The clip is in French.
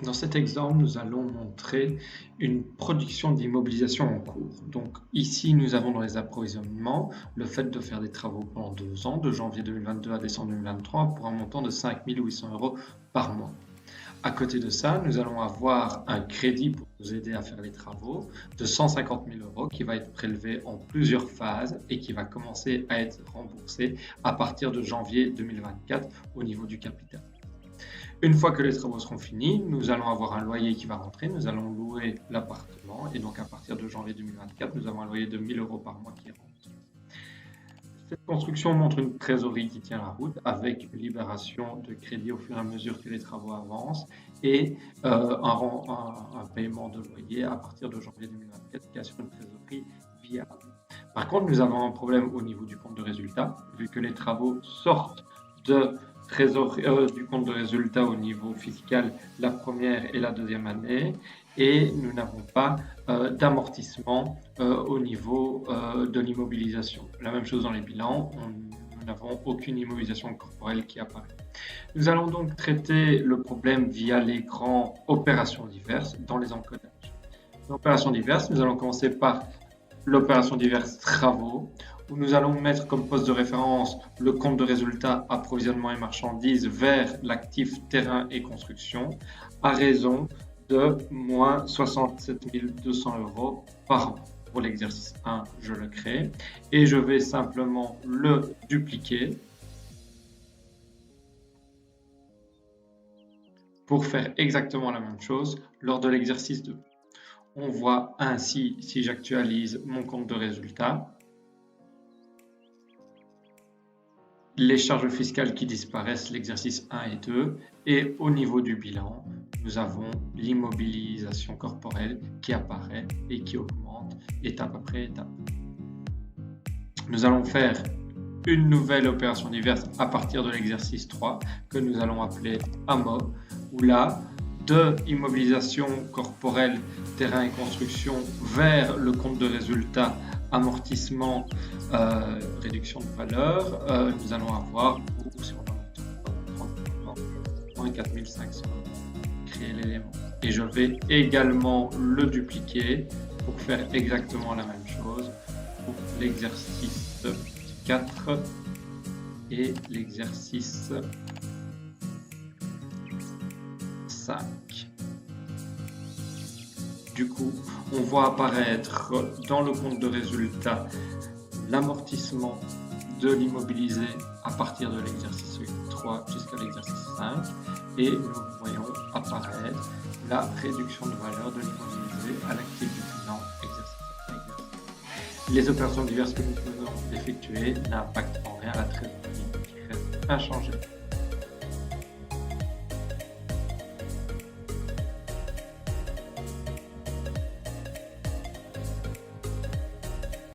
Dans cet exemple, nous allons montrer une production d'immobilisation en cours. Donc ici, nous avons dans les approvisionnements le fait de faire des travaux pendant 2 ans, de janvier 2022 à décembre 2023, pour un montant de 5 800 € par mois. À côté de ça, nous allons avoir un crédit pour nous aider à faire les travaux de 150 000 € qui va être prélevé en plusieurs phases et qui va commencer à être remboursé à partir de janvier 2024 au niveau du capital. Une fois que les travaux seront finis, nous allons avoir un loyer qui va rentrer, nous allons louer l'appartement et donc à partir de janvier 2024, nous avons un loyer de 1 000 € par mois qui rentre. Cette construction montre une trésorerie qui tient la route avec une libération de crédit au fur et à mesure que les travaux avancent et un paiement de loyer à partir de janvier 2024 qui assure une trésorerie viable. Par contre, nous avons un problème au niveau du compte de résultat, vu que les travaux sortent du compte de résultat au niveau fiscal la première et la deuxième année et nous n'avons pas d'amortissement au niveau de l'immobilisation. La même chose dans les bilans, nous n'avons aucune immobilisation corporelle qui apparaît. Nous allons donc traiter le problème via l'écran opérations diverses dans les encodages. Dans opérations diverses, nous allons commencer par l'opération diverses travaux, où nous allons mettre comme poste de référence le compte de résultat approvisionnement et marchandises vers l'actif terrain et construction à raison de moins 67 200 € par an. Pour l'exercice 1, je le crée et je vais simplement le dupliquer pour faire exactement la même chose lors de l'exercice 2. On voit ainsi, si j'actualise mon compte de résultat, les charges fiscales qui disparaissent, l'exercice 1 et 2, et au niveau du bilan, nous avons l'immobilisation corporelle qui apparaît et qui augmente étape après étape. Nous allons faire une nouvelle opération diverse à partir de l'exercice 3 que nous allons appeler AMO, où là, de immobilisation corporelle, terrain et construction vers le compte de résultat, amortissement, réduction de valeur, nous allons avoir, si on a moins 4500 €, créer l'élément. Et je vais également le dupliquer pour faire exactement la même chose pour l'exercice 4 et l'exercice 5. Du coup, on voit apparaître dans le compte de résultat l'amortissement de l'immobilisé à partir de l'exercice 3 jusqu'à l'exercice 5 et nous voyons apparaître la réduction de valeur de l'immobilisé à l'actif du bilan exercice après exercice. Les opérations diverses que nous venons d'effectuer n'impactent en rien la trésorerie qui reste inchangée.